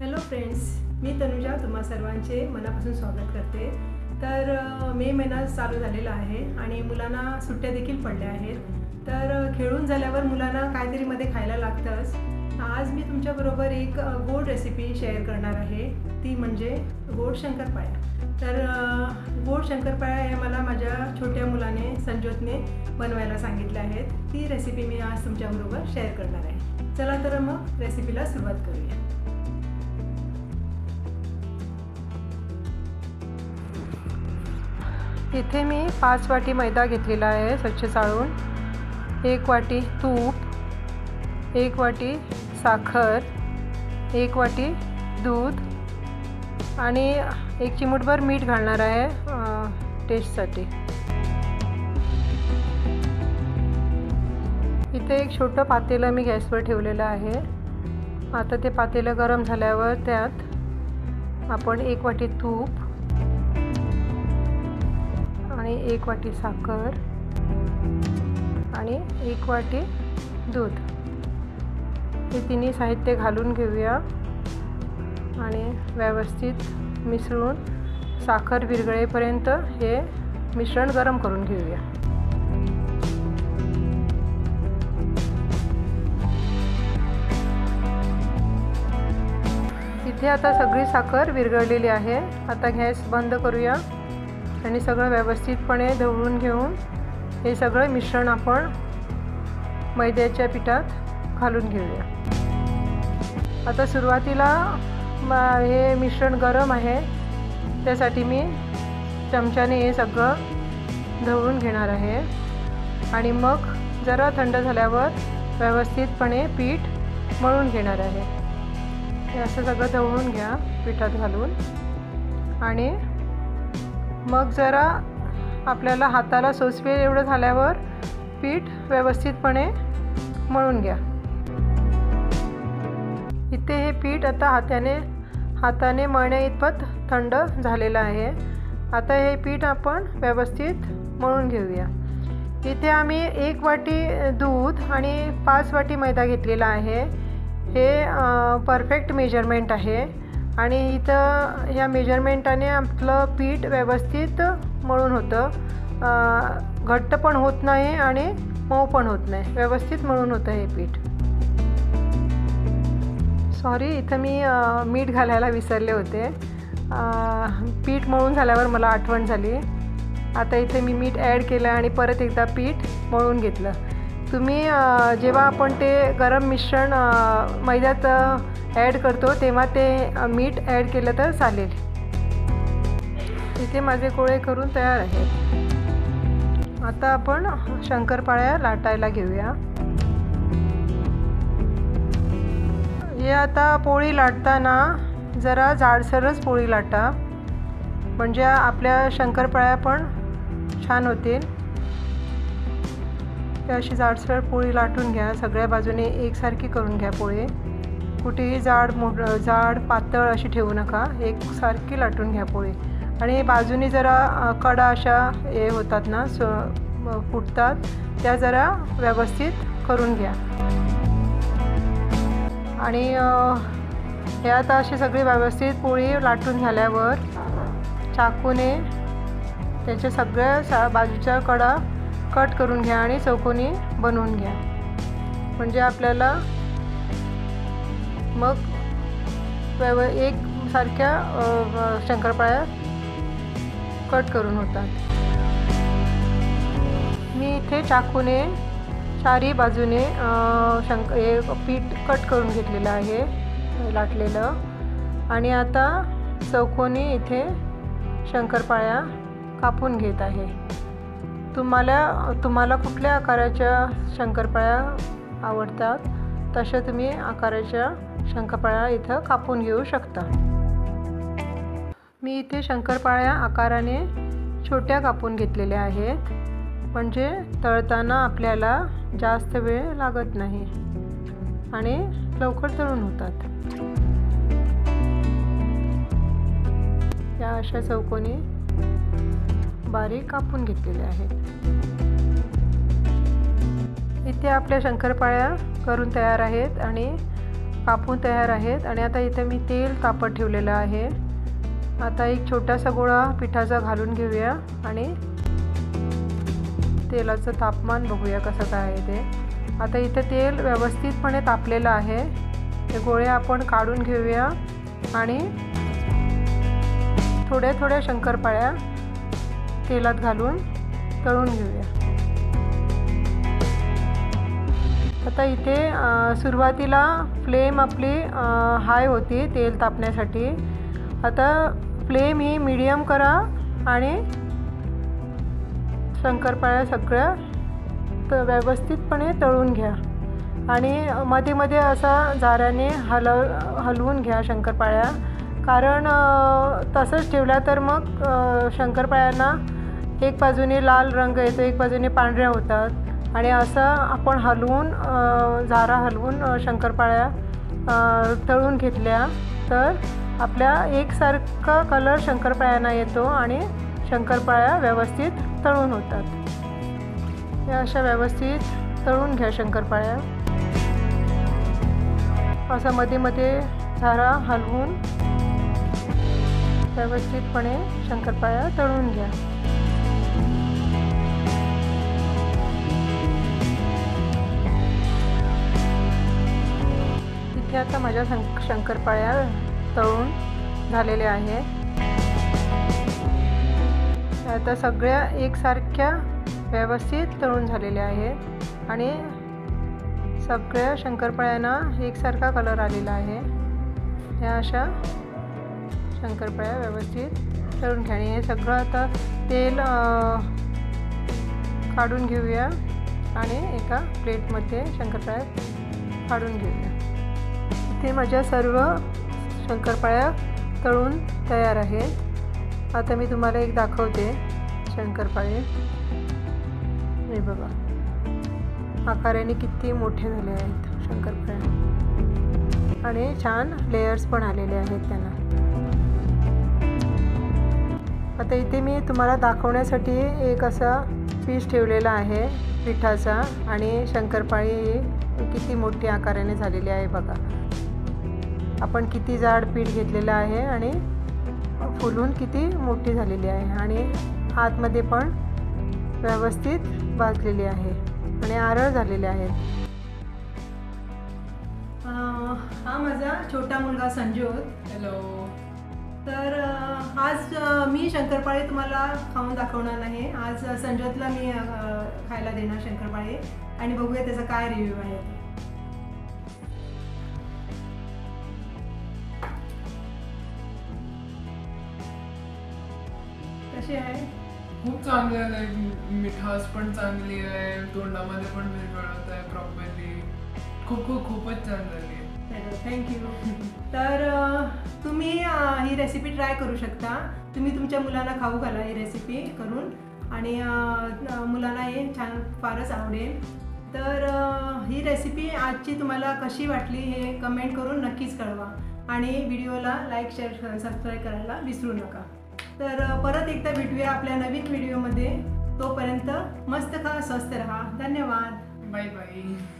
Hello friends, मी तनुजा तुम्हा सर्वांचे मनापासून स्वागत करते। तर मे महिना चालू झालेला आहे आणि मुलांना सुट्ट्या देखील पडल्या आहेत। तर खेळून झाल्यावर मुलांना काहीतरी मध्ये खायला लागतंच। आज मी तुमच्याबरोबर एक गोड रेसिपी शेअर करणार आहे, ती म्हणजे गोड शंकरपाळ्या। तर गोड शंकरपाळ्या हे मला माझ्या छोट्या मुलाने संजोतने बनवायला सांगितले आहेत। ती रेसिपी मी आज तुमच्याबरोबर शेअर करणार आहे। चला तर मग रेसिपीला सुरुवात करूया। इथे मी 5 वाटी मैदा घेतलेला आहे स्वच्छ चाळून, 1 वाटी तूप, 1 वाटी साखर, 1 वाटी दूध आणि 1 चिमूटभर मीठ घालणार आहे टेस्टसाठी। इथे एक छोटं पातेलं मी गॅसवर ठेवलेलं आहे। आता ते पातेलं गरम झाल्यावर त्यात आपण 1 वाटी तूप आणि 1 वाटी साखर आणि 1 वाटी दूध हे तिन्ही साहित्य घालून घेऊया आणि व्यवस्थित मिसळून साखर विरघळेपर्यंत हे मिश्रण गरम करून घेऊया। इथे आता सगळी साखर विरघळलेली आहे। आता गॅस बंद करूया आणि सगळं व्यवस्थितपणे ढवळून घेऊन हे सगळं मिश्रण आपण मैद्याच्या पिठात घालून घेऊया। आता सुरुवातीला हे मिश्रण गरम आहे, त्यासाठी मी चमच्याने हे सगळं ढवळून घेणार आहे आणि मग जरा थंड झाल्यावर व्यवस्थितपणे पीठ मळून घेणार आहे। हे असं सगळं ढवळून घ्या पिठात घालून आणि मग जरा आपल्याला हाताला सोसवेल एवढं झाल्यावर पीठ व्यवस्थितपणे मळून घ्या। इथे हे पीठ आता हाताने मळण्या इतपत थंड झालेलं आहे। आता हे पीठ आपण व्यवस्थित मळून घेऊया। इथे आम्ही 1 वाटी दूध आणि 5 वाटी मैदा घेतलेला आहे। हे परफेक्ट मेजरमेंट आहे आणि इथं ह्या मेजरमेंटाने आपलं पीठ व्यवस्थित मळून होतं, घट्ट पण होत नाही आणि मऊ पण होत नाही, व्यवस्थित मळून होतं हे पीठ। सॉरी, इथं मी मीठ घालायला विसरले होते। पीठ मळून झाल्यावर मला आठवण झाली। आता इथे मी मीठ ॲड केलं आणि परत एकदा पीठ मळून घेतलं। तुम्ही जेव्हा आपण ते गरम मिश्रण मैद्यात ॲड करतो तेव्हा ते मीठ ॲड केलं तर चालेल। इथे माझे गोळे करून तयार आहेत। आता आपण शंकरपाळ्या लाटायला घेऊया। हे आता पोळी लाटताना जरा जाडसरच पोळी लाटा, म्हणजे आपल्या शंकरपाळ्या पण छान होतील। अशी जाडसर पोळी लाटून घ्या, सगळ्या बाजूने एकसारखी करून घ्या पोळी। कुठेही जाड पातळ अशी ठेवू नका, एकसारखी लाटून घ्या पोळी। आणि बाजूनी जरा कडा अशा हे होतात ना, फुटतात, त्या जरा व्यवस्थित करून घ्या। आणि हे आता अशी सगळी व्यवस्थित पोळी लाटून झाल्यावर चाकूने त्याच्या सगळ्या बाजूच्या कडा कट करून घ्या आणि चौकोनी बनवून घ्या, म्हणजे आपल्याला मग एकसारख्या शंकरपाळ्या कट करून होतात। मी इथे चाकूने चारी बाजूने हे पीठ कट करून घेतलेलं आहे लाटलेलं आणि आता चौकोनी इथे शंकरपाळ्या कापून घेत आहे। तुम्हाला कुठल्या आकाराच्या शंकरपाळ्या आवडतात तशा तुम्ही आकाराच्या शंकरपाळ्या इथं कापून घेऊ शकता। मी इथे शंकरपाळ्या आकाराने छोट्या कापून घेतलेल्या आहेत, म्हणजे तळताना आपल्याला जास्त वेळ लागत नाही आणि लवकर तळून होतात। या अशा चौकोनी बारीक कापून घेतलेले आहेत। इथे आपल्या शंकरपाळ्या करून तयार आहेत आणि कापून तयार आहेत. आणि आता इथे मी तेल तापत ठेवलेलं आहे. आता एक छोटासा गोळा पिठाचा घालून घेऊया आणि तेलाचं तापमान बघूया कसं काय आहे ते. आता इथे तेल व्यवस्थितपणे तापलेलं आहे. ते गोळे आपण काढून घेऊया आणि थोड्या थोड्या शंकरपाळ्या तेलात घालून तळून घेऊया. आता इथे सुरुवातीला फ्लेम आपली हाय होती तेल तापण्यासाठी. आता फ्लेम ही मीडियम करा आणि शंकरपाळ्या सगळ्या व्यवस्थितपणे तळून घ्या. आणि मध्ये मध्ये असा जाऱ्याने हलवून घ्या शंकरपाळ्या. कारण तसंच ठेवल्या तर मग शंकरपाळ्यांना एक बाजूने लाल रंग येतो, एक बाजूने पांढऱ्या होतात. आणि असं आपण जारा हलवून शंकरपाळ्या तळून घेतल्या तर आपल्या एकसारखा कलर शंकरपाळ्यांना येतो आणि शंकरपाळ्या व्यवस्थित तळून होतात. या अशा व्यवस्थित तळून घ्या शंकरपाळ्या. असं मध्ये मध्ये झारा हलवून व्यवस्थितपणे शंकरपाळ्या तळून घ्या. इथे आता माझ्या शंकरपाळ्या तळून झालेल्या आहेत. आता सगळ्या एकसारख्या व्यवस्थित तळून झालेल्या आहेत आणि सगळ्या शंकरपाळ्यांना एकसारखा कलर आलेला आहे. ह्या अशा शंकरपाळ्या व्यवस्थित तळून घ्या. आणि हे सगळं आता तेल काढून घेऊया आणि एका प्लेटमध्ये शंकरपाळ्या काढून घेऊया. इथे माझ्या सर्व शंकरपाळ्या तळून तयार आहेत. आता मी तुम्हाला एक दाखवते शंकरपाळे. हे बघा आकाराने किती मोठे झाले आहेत शंकरपाळ्या आणि छान लेयर्स पण आलेले आहेत त्यांना. आता इथे मी तुम्हाला दाखवण्यासाठी एक असा पीस ठेवलेला आहे पिठाचा आणि शंकरपाळी किती मोठी आकाराने झालेली आहे बघा. आपण किती जाड पीठ घेतलेलं आहे आणि फुलून किती मोठी झालेली आहे आणि आतमध्ये पण व्यवस्थित भाजलेली आहे आणि आरळ झालेले आहेत. हा माझा छोटा मुलगा संजोत. हॅलो. तर आज मी शंकरपाळे तुम्हाला खाऊन दाखवणार नाही. आज संजोतला मी खायला देणार शंकरपाळे आणि बघूया त्याचा काय रिव्ह्यू आहे. कशी आहे? खूप चांगली आहे. मिठास पण चांगली आहे, तोंडामध्ये पण विरघळत आहे प्रॉपरली. खूपच छान झाली आहे. थँक्यू. तर तुम्ही ही रेसिपी ट्राय करू शकता. तुम्ही तुमच्या मुलांना खाऊ घाला ही रेसिपी करून आणि मुलांना हे छान फारच आवडेल. तर ही रेसिपी आजची तुम्हाला कशी वाटली हे कमेंट करून नक्कीच कळवा आणि व्हिडिओला लाईक शेअर सबस्क्राईब करायला विसरू नका. तर परत एकदा भेटूया आपल्या नवीन व्हिडिओमध्ये. तोपर्यंत मस्त खा, स्वस्थ रहा. धन्यवाद. Bye bye.